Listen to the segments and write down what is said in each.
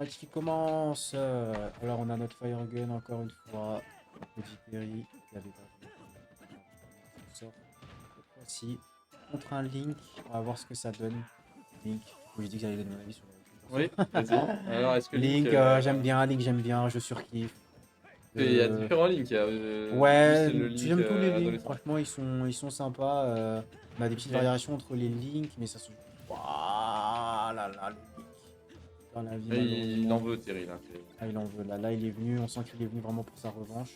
match qui commence. Alors on a notre Fire Gun encore une fois. Petit Terry qui avait pas sort cette fois-ci. Contre un Link. On va voir ce que ça donne. Link. Faut que je dis que j'allais donner mon avis sur Oui, le vas-y. Alors, est-ce que Link, Link. j'aime bien, je surkiffe. Il y a différents Link. Lui, Ouais, c'est le Link j'aime tous les Links, adolescent. franchement, ils sont sympas. On a des petites Ok. variations entre les Links, mais ça se joue. Waouh là là, le Link. Dans la vie, Mais il en malheureusement. veut, Terry, là. Ah, il en veut. Là, il est venu. On sent qu'il est venu vraiment pour sa revanche.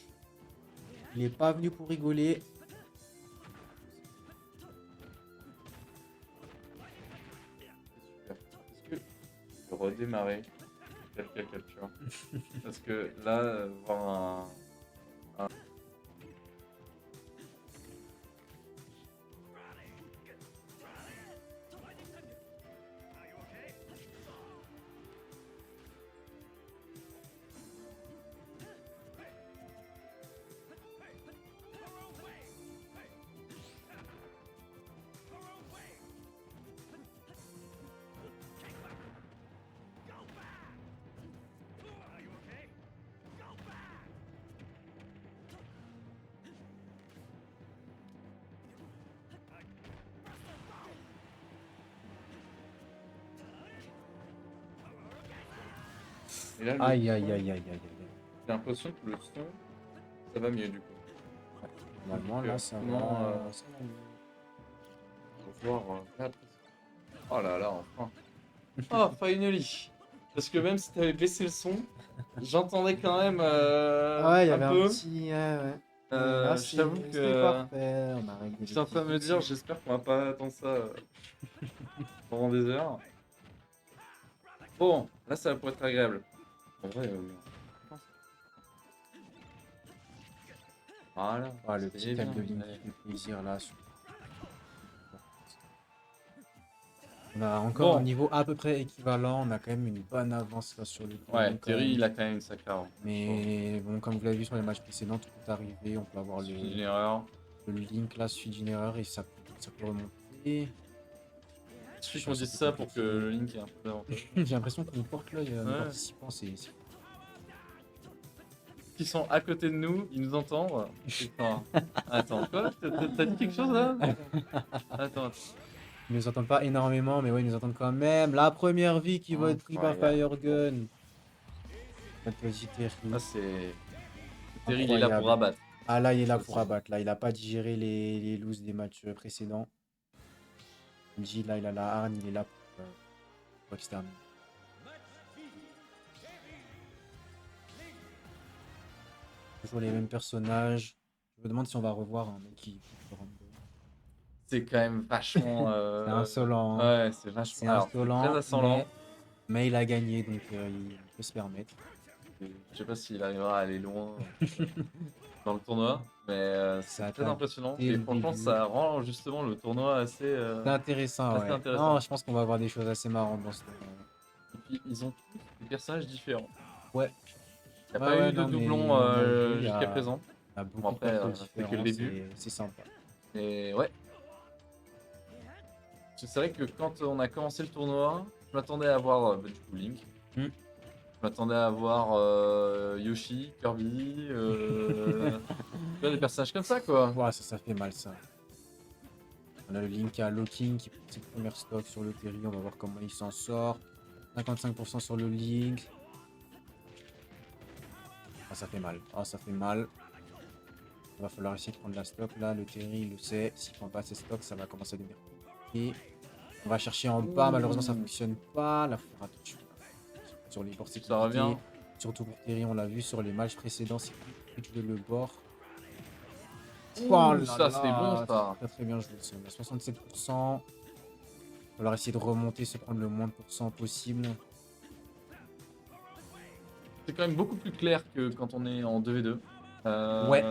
Il est pas venu pour rigoler. C'est super. Est-ce que je peux redémarrer quelqu'un capture? Parce que là, voir un. Et là, le Aïe, aïe, son, aïe, aïe, aïe, aïe. j'ai l'impression que le son, ça va mieux du coup. Normalement, là, ça Comment, va. Ça va mieux. on va voir. Oh là là, enfin. Oh, finally! Parce que même si t'avais baissé le son, j'entendais quand même Ah ouais, il y un avait un peu. petit. Ouais, ouais. Mais là, Je t'avoue c'est que parfait. On a réglé les j'étais en train de me petits dire, soucis. j'espère qu'on va pas attendre ça pendant des heures. Bon, là ça pourrait être agréable. En vrai, voilà, Ah, le petit c'est thème bien. de Link Ouais. qui fait plaisir là. On a encore un Bon, niveau à peu près équivalent. On a quand même une bonne avance là sur le ouais, Terry quand Terry même. il a quand même une sacrée avance. Mais bon, comme vous l'avez vu sur les matchs précédents, tout peut arriver. On peut avoir Il suffit d'une erreur. le Link là suite d'une erreur et ça peut remonter. Il suffit qu'on Ça dise peut ça pour que compliquer. le Link ait un peu d'avantage. J'ai l'impression qu'on nous porte l'œil, nos Ouais. participants. Qui sont à côté de nous, ils nous entendent. Attends, attends, quoi? T'as dit quelque chose là? Attends. Ils nous entendent pas énormément, mais ouais, ils nous entendent quand même. La première vie qui va être prise par Incroyable. Fire Gun. Notre petit Terry. Ah, c'est. Terry, il est là pour Incroyable. abattre. Ah là, il est là Ça, pour c'est- abattre. Là, il a pas digéré les loses des matchs précédents. G, là, il a la hargne, il est là pour exterminer. Toujours les mêmes personnages. Je me demande si on va revoir un mec qui Rumble. C'est quand même vachement. C'est insolent, hein. Ouais, c'est vachement. C'est Alors, c'est très insolent, ascendant. mais il a gagné, donc il peut se permettre. Je sais pas s'il arrivera à aller loin dans le tournoi, mais c'est Ça très attaque impressionnant. dès Et le franchement, début. ça rend justement le tournoi assez, C'est intéressant, assez ouais. Non, intéressant. je pense qu'on va avoir des choses assez marrantes dans ce tournoi. Et puis, ils ont tous des personnages différents. Ouais, Il n'y a ouais, pas ouais, eu de non, mais doublon on a vu, jusqu'à présent. il y a Bon, beaucoup de après, persos c'est que le différents, début. c'est sympa. Mais ouais, c'est vrai que quand on a commencé le tournoi, je m'attendais à voir du coup Link. Hmm. Je m'attendais à voir Yoshi, Kirby, tu vois, des personnages comme ça quoi. Ouais, ça fait mal, ça. On a le Link à Locking qui prend ses premières stocks sur le Terry, on va voir comment il s'en sort. 55% sur le Link. Ah, ça fait mal. Ah, ça fait mal. Il va falloir essayer de prendre la stock là. Le Terry, il le sait. S'il prend pas ses stocks, ça va commencer à devenir compliqué. On va chercher en bas. Malheureusement, ça fonctionne pas. Là, faut faire attention. Sur les bords, c'est Ça revient. compliqué. Surtout pour Terry, on l'a vu sur les matchs précédents, c'est compliqué le bord. Oh là Ça c'est bon là, ça. c'est très bien joué. On a 67%. Il va falloir essayer de remonter, se prendre le moins de pourcent possible. C'est quand même beaucoup plus clair que quand on est en 2v2. Ouais.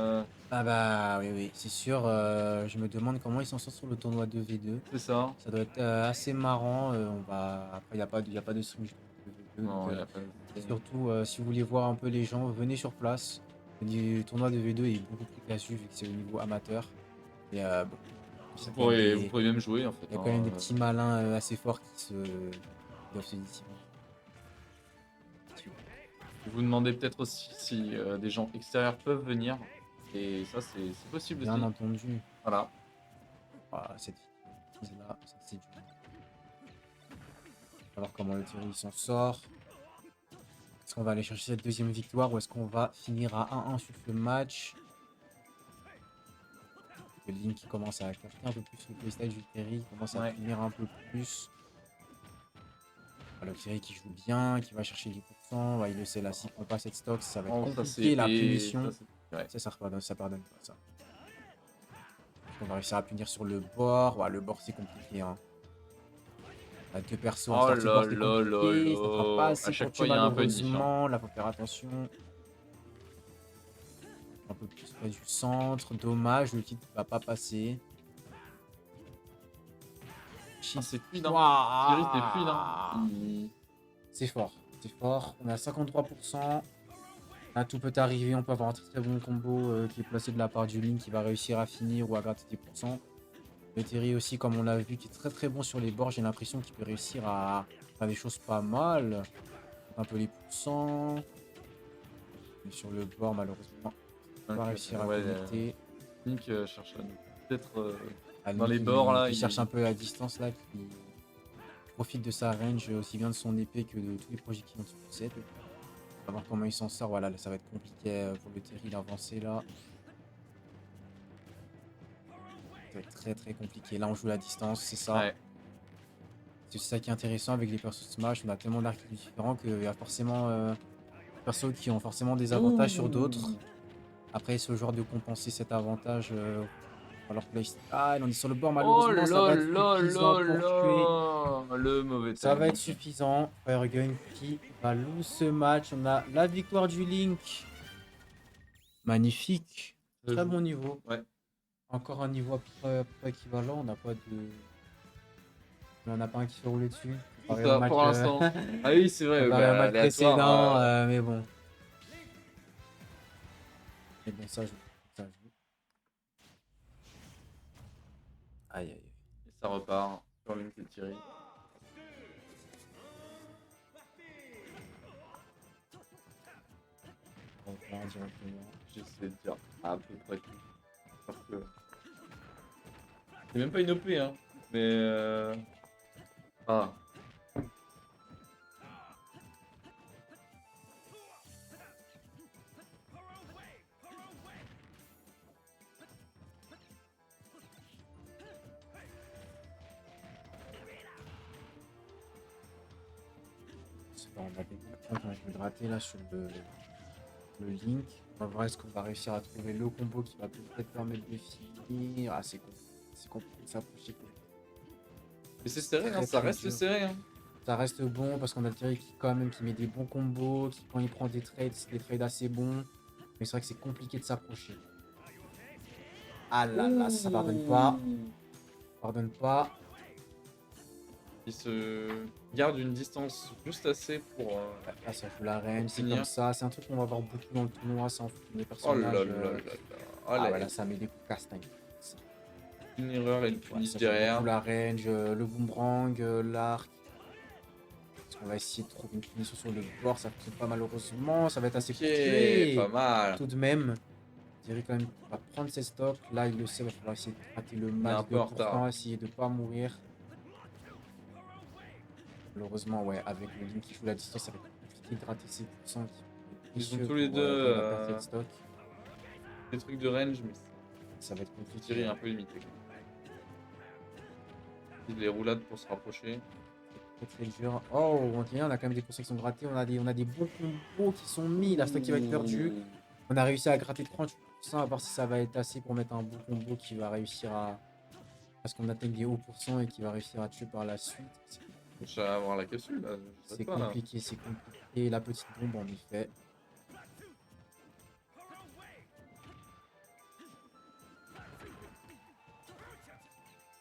Ah bah oui, oui, c'est sûr. Je me demande comment ils s'en sortent sur le tournoi 2v2. C'est ça. Ça doit être assez marrant. Après, il n'y a pas de stream 2v2. Non, Donc, y a pas de- surtout, si vous voulez voir un peu les gens, venez sur place. Le tournoi 2v2 est beaucoup plus casu vu que c'est au niveau amateur. Et bon, il y a quand même Vous pourrez même jouer en fait. il y a quand même des petits malins assez forts qui doivent se dissimuler. Vous demandez peut-être aussi si des gens extérieurs peuvent venir. Et ça, c'est possible Bien aussi. entendu. Voilà. Ah, cette fille là, ça c'est dur. On va voir comment le Thierry s'en sort. Est-ce qu'on va aller chercher cette deuxième victoire ou est-ce qu'on va finir à 1-1 sur ce match? Le Link qui commence à capter un peu plus le playstyle du Thierry, commence à Ouais. punir un peu plus. Le Thierry qui joue bien, qui va chercher 10%. Ouais, il le sait là, s'il prend pas cette stock, ça va être Oh, ça, compliqué la punition. ouais. Ça pardonne pas ça. On va réussir à punir sur le bord. Ouais, le bord c'est compliqué. Hein. À deux persos en Oh sortie de là bord c'est là là compliqué. Ça fera pas là. À assez pour chaque tuer fois, il y a un peu niche. Hein. malheureusement. Là faut faire attention. Un peu plus près du centre. Dommage, le titre va pas passer. Ah, c'est fluide. Hein. Ouah. Thierry, c'est fluide. Hein. C'est fort. C'est fort. On est à 53%. Là, tout peut arriver. On peut avoir un très très bon combo qui est placé de la part du Link qui va réussir à finir ou à gratter 10%. Le Terry aussi, comme on l'a vu, qui est très très bon sur les bords. J'ai l'impression qu'il peut réussir à faire des choses pas mal. Un peu les pourcents. Mais sur le bord, malheureusement, on va réussir à connecter. Link cherche peut-être Ah, dans Link, les bords là. il cherche un peu la distance là. Qui profite de sa range aussi bien de son épée que de tous les projectiles dont il possède. On va voir comment il s'en sort. Voilà, là, ça va être compliqué pour le Terry d'avancer là. Ça va être très très compliqué. Là, on joue la distance, c'est ça. Ouais. C'est ça qui est intéressant avec les persos Smash. On a tellement d'arcs différents qu'il y a forcément des persos qui ont forcément des avantages sur d'autres. Après, c'est au joueur de compenser cet avantage par leur playstyle. Ah, on est sur le bord, Oh malheureusement, ça là va être là suffisant là pour tuer. là. Le mauvais Ça va timing. être suffisant. Firegun qui va lose ce match. On a la victoire du Link. Magnifique. Très bon niveau. Ouais. Encore un niveau à peu près équivalent. On n'a pas de. On n'en a pas un qui fait rouler dessus. C'est ça, pour l'instant. Ah oui, c'est vrai. Comparé au match aléatoire, précédent, mais bon. Mais bon, ça joue. Ça joue. Aïe, aïe. Et ça repart sur Link et Thierry. On va directement. J'essaie de dire à peu près tout. Parce que c'est même pas une OP, hein. Mais ah. On a des points quand je vais gratter là sur le Link. On va voir est-ce qu'on va réussir à trouver le combo qui va peut-être permettre de finir. Ah, c'est compliqué. C'est compliqué de s'approcher. Mais c'est serré, hein. Très, Ça très reste dur. serré, hein. Ça reste bon parce qu'on a le Thierry qui quand même qui met des bons combos, qui quand il prend des trades, c'est des trades assez bons. Mais c'est vrai que c'est compliqué de s'approcher. Ah là là, ça pardonne pas. Pardonne pas. Il se garde une distance juste assez pour. Là, ça joue la reine, c'est finir. comme ça. C'est un truc qu'on va voir beaucoup dans le tournoi, ça en fout des Oh personnages. là là là là. Ah voilà, ça met des coups de castagne. Une erreur et le Ouais, finish ça derrière. joue beaucoup la range, le boomerang, l'arc. Parce qu'on va essayer de trouver une finition sur le bord, ça fonctionne pas malheureusement. Ça va être assez compliqué. pas mal. Tout de même, je dirais quand même qu'il va prendre ses stocks. Là, il le sait, il va falloir essayer de rater le max un peu en retard. essayer de pas mourir. Malheureusement, ouais, avec le Link qui joue la distance, ça va être compliqué de rater ses pourcents. Ils ont tous les deux la perte de stock. des trucs de range, mais Ça va être compliqué. Thierry est un peu limité. Les roulades pour se rapprocher. Très dur. Oh, on a quand même des constructions grattées. On a des bons combos qui sont mis. La stock qui va être perdue. On a réussi à gratter 30%, à voir si ça va être assez pour mettre un bon combo qui va réussir à ce qu'on atteigne des hauts pourcents et qui va réussir à tuer par la suite. Je vais avoir la capsule là. C'est compliqué, c'est compliqué. La petite bombe en effet.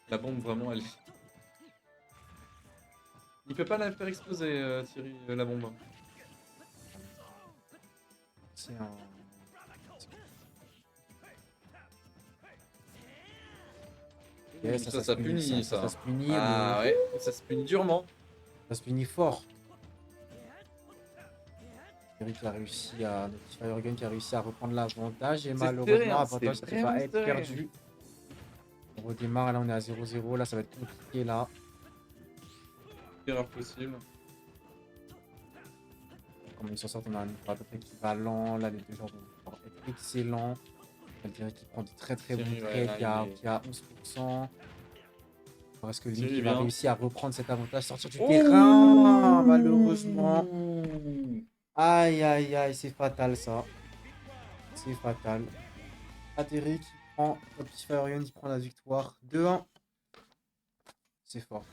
La bombe vraiment elle. Il peut pas la faire exploser Thierry la bombe. C'est un. Okay, ça punit ça. Ça se punit. Ah ouais, ça se punit durement. Ça se punit fort. Terry qui a réussi à. Notre Firegun qui a réussi à reprendre l'avantage. Et C'est serré, malheureusement, hein, avantage c'est qui va vraiment être serré. perdu. On redémarre, là on est à 0-0. Là ça va être compliqué là. Erreur possible. Comment ils s'en sortent, on a un niveau à peu près équivalent. Là les deux joueurs vont être excellents. Terry qui prend de très très bons Thierry, ouais, trades, là, qui a 11%. Est-ce que Link Thierry, il va bien. réussir à reprendre cet avantage, sortir du Oh terrain? Malheureusement. Aïe aïe aïe, c'est fatal ça. C'est fatal. Terry qui prend, notre petit Firegun qui prend la victoire 2-1. C'est fort.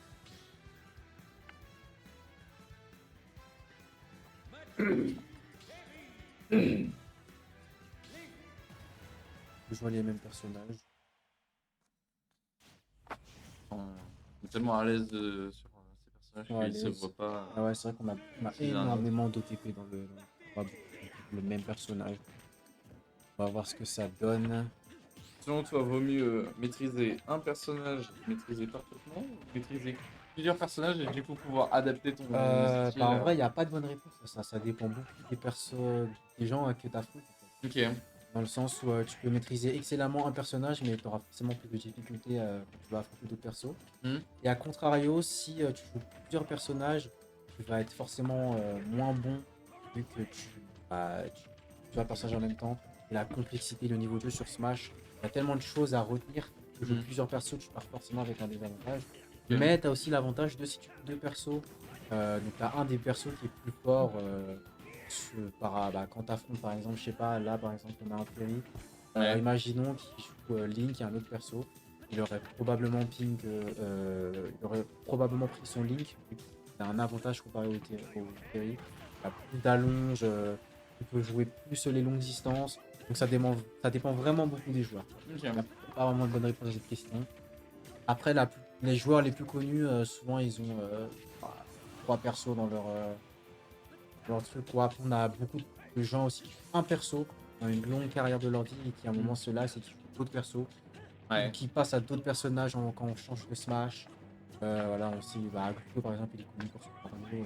Je vois les mêmes personnages. On est tellement à l'aise sur ces personnages Ouais, qu'ils se les- voient pas. Ah ouais, c'est vrai qu'on a Si j'ai un énormément d'OTP dans le combat, le même personnage. On va voir ce que ça donne. Selon toi, vaut mieux maîtriser un personnage, maîtriser parfaitement, ou maîtriser plusieurs personnages et du coup pouvoir adapter ton style. En vrai, il n'y a pas de bonne réponse à ça. Ça dépend beaucoup des persos, des gens que tu affrontes. Ok. Dans le sens où tu peux maîtriser excellemment un personnage, mais tu auras forcément plus de difficultés quand tu vas affronter d'autres persos. Hmm. Et à contrario, si tu joues plusieurs personnages, tu vas être forcément moins bon vu que tu joues un personnage en même temps. Et la complexité, le niveau de jeu sur Smash, il y a tellement de choses à retenir que jouer Hmm. plusieurs persos, tu pars forcément avec un désavantage. Ok. Mais tu as aussi l'avantage de si tu joues deux persos, donc tu as un des persos qui est plus fort quand tu affrontes par exemple, je sais pas, là par exemple, on a un Terry. Ouais. Imaginons qu'il joue Link et un autre perso. Il aurait probablement il aurait probablement pris son Link. Il a un avantage comparé au Terry. Il a plus d'allonge, il peut jouer plus les longues distances. Donc ça dépend vraiment beaucoup des joueurs. Ok. Il n'y a pas vraiment de bonne réponse à cette question. Après, les joueurs les plus connus, souvent ils ont trois persos dans leur truc. Quoi. Après, on a beaucoup de gens aussi qui font un perso dans une longue carrière de leur vie et qui à un moment se lassent et qui font d'autres persos. Ou Ouais. qui passent à d'autres personnages quand on change de Smash. Voilà, on sait, Agrupo par exemple, il est connu pour son Mario,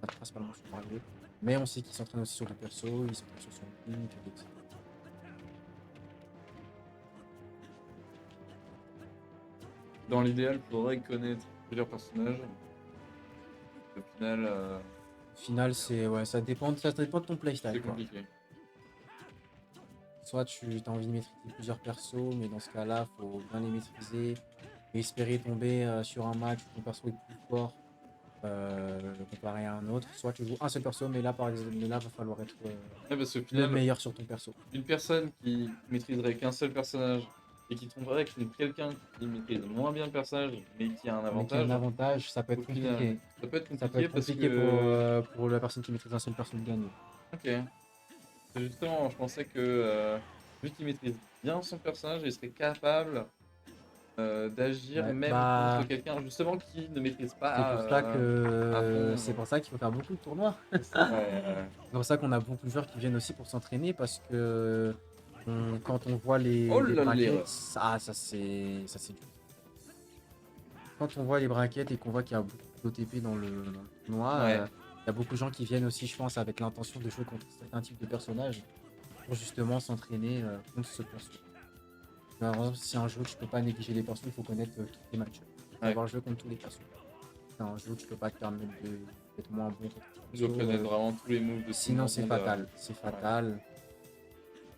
et principalement sur Mario. Mais on sait qu'il s'entraîne aussi sur des persos, il s'entraîne sur son Link, etc. Dans l'idéal, il faudrait connaître plusieurs personnages. Au final, Au final, ça dépend de ton playstyle, c'est quoi. compliqué. Soit tu as envie de maîtriser plusieurs persos, mais dans ce cas-là, faut bien les maîtriser et espérer tomber sur un match où ton perso est plus fort comparé à un autre. Soit tu joues un seul perso, mais là, par exemple, va falloir être Ouais, parce qu'au le final, meilleur sur ton perso. une personne qui maîtriserait qu'un seul personnage et qui tomberait avec quelqu'un qui maîtrise moins bien le personnage mais qui a un Mais qui a un avantage, avantage, ça peut au être final, compliqué. ça peut être Ça peut compliqué être parce compliqué que. pour la personne qui maîtrise un seul perso de gagner. Ok. Justement, je pensais que vu qu'il maîtrise bien son personnage, il serait capable d'agir Ouais, même contre quelqu'un justement qui ne maîtrise pas à fond. c'est pour ça qu'il faut faire beaucoup de tournois. Ouais, C'est pour ça qu'on a beaucoup de joueurs qui viennent aussi pour s'entraîner parce que quand on voit Oh les là brackets, l'erreur. ça c'est dur. Quand on voit les brackets et qu'on voit qu'il y a beaucoup d'OTP dans le tournoi, Ouais. il y a beaucoup de gens qui viennent aussi, je pense, avec l'intention de jouer contre certains types de personnages pour justement s'entraîner contre ce perso. Alors, c'est un jeu où tu peux pas négliger les persos, il faut connaître tous les matchs. Il faut Ouais. avoir joué contre tous les persos. C'est un jeu où tu peux pas te permettre d'être moins bon contre Tu dois perso, connaître vraiment tous les moves de tout le sinon c'est monde. fatal. C'est fatal.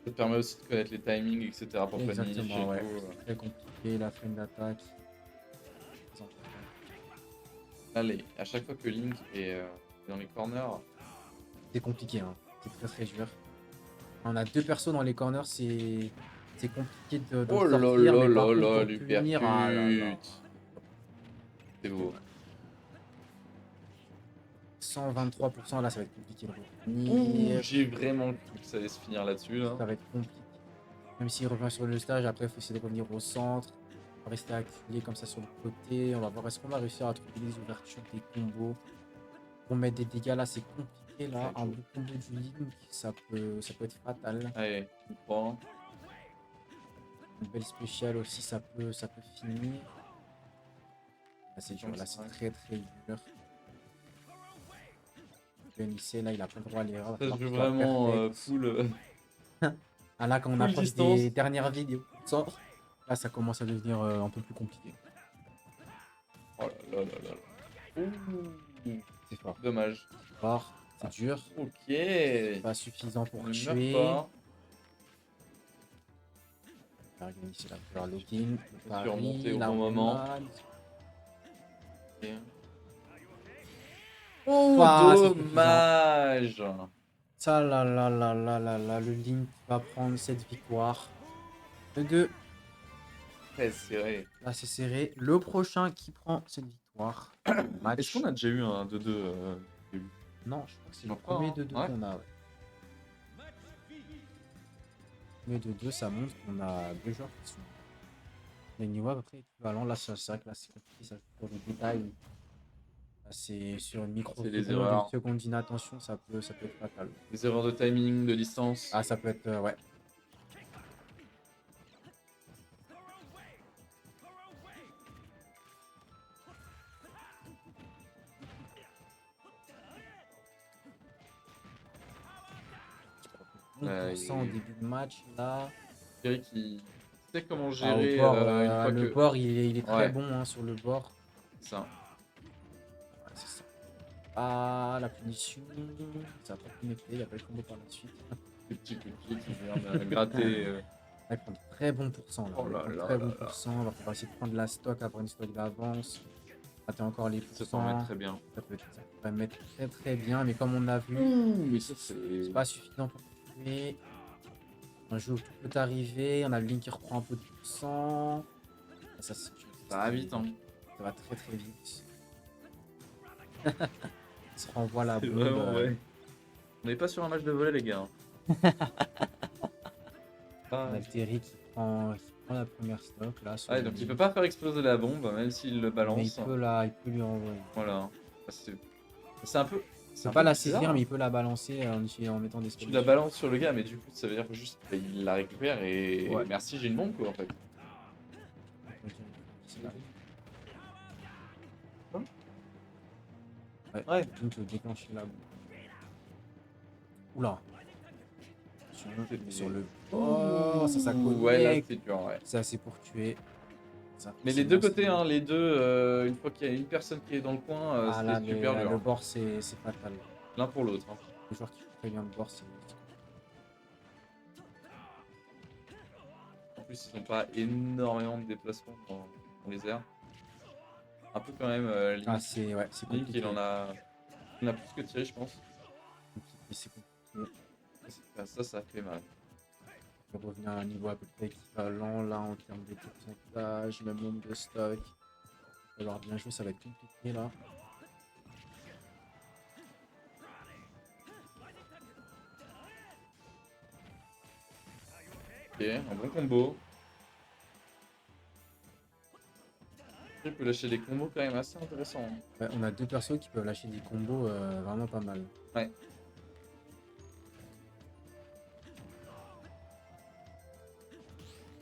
Ça te permet aussi de connaître les timings, etc. pour planifier et Exactement, ouais. tout. C'est très compliqué, la frame d'attaque. Très important. Allez, à chaque fois que Link est dans les corners, C'est compliqué, hein. C'est très très dur. On a deux persos dans les corners, c'est compliqué de oh le là sortir, là mais par là contre là, pour lui punir, ah là là. percute. C'est beau. 123%, là ça va être compliqué de Ouh, revenir. j'ai vraiment cru que ça allait se finir là-dessus. Là. Ça va être compliqué. Même s'il revient sur le stage, après il faut essayer de revenir au centre. On va rester acculé comme ça sur le côté. On va voir est-ce qu'on va réussir à trouver des ouvertures, des combos. Pour mettre des dégâts là, c'est compliqué là. Un bon combo du Link, ça peut être fatal. Allez, je prends. Une belle spéciale aussi, ça peut finir. Là c'est dur, là c'est très très dur. NIC, là, il a pas le droit à l'erreur. Ça se joue Il soit vraiment perfect. full. Ah, là, quand on full approche distance. des dernières vidéos, là, ça commence à devenir un peu plus compliqué. Oh là là là là. Ouh. C'est fort. Dommage. Fort, c'est Ah, dur. ok. Pas suffisant pour Ne meurs tuer. pas. On va organiser la fleur login. Je suis remonté au La bon moment. roulade. Ok. Oh, Ah, c'est suffisant. dommage. Ça, là, là, là, là, là, là, le Link va prendre cette victoire. Le 2, Très serré. là, c'est serré. Le prochain qui prend cette victoire. Match. Est-ce qu'on a déjà eu un 2-2 Non, je crois que c'est Je le crois pas, premier hein. 2-2 Ouais. qu'on a. Ouais. Le 2-2, ça montre qu'on a deux joueurs qui sont les niveaux à peu près équivalents. Là, c'est vrai que là, c'est compliqué, ça joue pour le détail. Là, c'est sur une C'est des microseconde, une erreurs. seconde d'inattention, ça peut être fatal. Des erreurs de timing, de distance. Ah, ça peut être, ouais. Au début de match, là. Thierry qui sait comment Ah, au gérer bord, une fois le que... bord, il est très Ouais. bon hein, sur le bord. Ça. Ouais, c'est ça. Ah, la punition. Ça va pas connecté, il n'y a pas eu de combo par la suite. Le petit coup de pied qui vient gratter. Là, il prend de très bons pourcents. Là. Oh là Il prend de là très là bons là. pourcents. On va pouvoir essayer de prendre la stock, avoir une stock d'avance. Rater encore les Ça s'en met pourcents. très bien. Ça pourrait mettre très très bien, mais comme on a vu, Mais ça c'est... c'est pas suffisant pour tuer. Un jeu où tout peut arriver. On a le Link qui reprend un peu de pourcents. Ah, ça, Ça va vite, hein. Ça va très très vite. Il se renvoie la C'est bombe. vraiment, ouais. On n'est pas sur un match de volley, les gars. On a le Terry qui prend la première stock là. sur Ouais, le donc il Link. peut pas faire exploser la bombe, même s'il le Mais balance. il peut lui envoyer. Voilà. C'est un peu... Il C'est peut un pas peu la bizarre. saisir, mais il peut la balancer en mettant des Tu spells la dessus. balances sur le gars, mais du coup, ça veut dire que juste il la récupère et Ouais. merci, j'ai une bombe quoi en fait. C'est là. Hein Ouais. Donc déclencher la bombe. Oula. Attention, sur le. Oh, ça connecte. Ouais, là c'est dur, ouais. C'est assez pour tuer. Ça, Mais c'est les deux bon, côtés, c'est bon. hein, les deux, une fois qu'il y a une personne qui est dans le coin, Ah là, c'est super mais, dur. le bord, c'est fatal. L'un pour l'autre. Hein. Le joueur qui fait très bien le bord, c'est. En plus, ils n'ont pas énormément de déplacements dans les airs. Un peu quand même, Link. Ah, c'est Link, compliqué. il en a plus que tiré, je pense. C'est compliqué. Ça fait mal. On va revenir à un niveau à peu près équivalent là en termes de pourcentage, même nombre de stock. Il va falloir bien jouer, ça va être compliqué là. Ok, un bon combo. Il peut lâcher des combos quand même assez intéressants. Hein. Ouais, on a deux persos qui peuvent lâcher des combos vraiment pas mal. Ouais.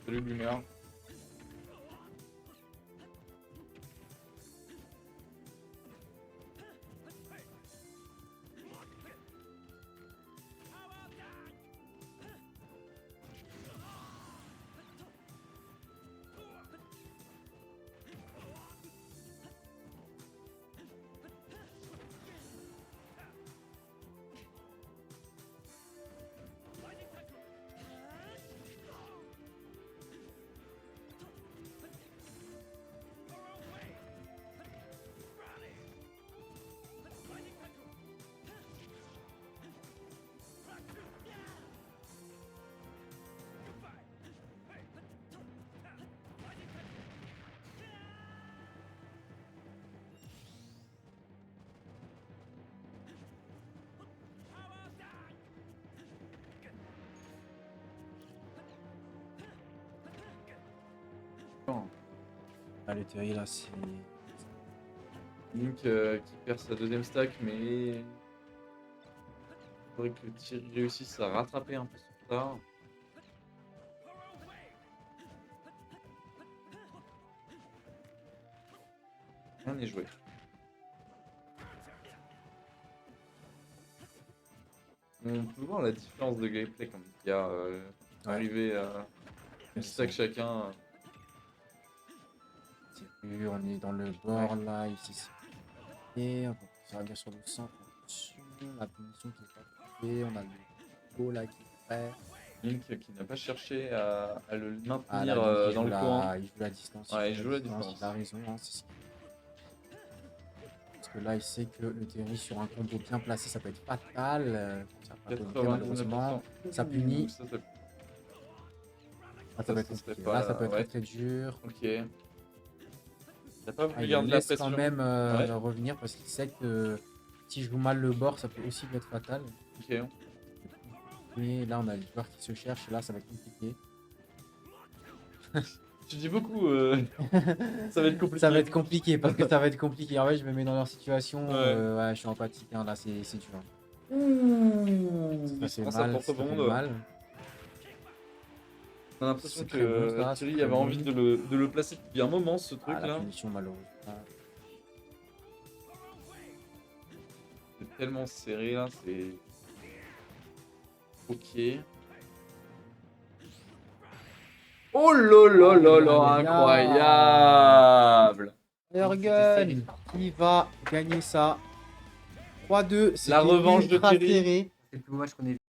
Salut Bloomer. Ah, le théorie là, c'est. Link qui perd sa deuxième stack, mais il faudrait que Thierry réussisse à rattraper un peu son retard. Rien n'est joué. On peut voir la différence de gameplay comme il y a arrivé à un stack chacun. On est dans le bord là, ici c'est et on va bien sur le centre, la punition qui est pas coupée, on a le go là qui est prêt. Link qui n'a pas cherché à le maintenir Ah, là, Link, dans le coin. il joue la distance. Ouais, il joue la distance. Il a raison. Hein, parce que là, il sait que le Terry sur un combo bien placé, ça peut être fatal. Ça va pas connecter, malheureusement. Ça punit. Ça Ah, ça peut être compliqué. Là, ça peut être très dur. Ok. T'as pas voulu Il garder la laisse pression. quand même revenir parce qu'il sait que si je joue mal le bord, ça peut aussi être fatal. Ok. Et là, on a le joueur qui se cherche. Et là, ça va être compliqué. Tu dis beaucoup. Ça va être compliqué. Ça va être compliqué parce que ça va être compliqué. En fait, je me mets dans leur situation. Ouais. Ouais, je suis empathique. Hein, là, c'est dur. Ouh, Ça fait ça mal. porte Ça fait bonde. mal. On a l'impression C'est très bon, que ça, Thierry c'est avait très envie bon. de le placer depuis un moment, ce truc Ah, la là. punition, malheureusement. C'est tellement serré là, c'est. Ok. Oh là là là là, incroyable! Jürgen qui va gagner ça. 3-2, La revanche de ultra Thierry. serré. C'est le plus beau match qu'on ait vu.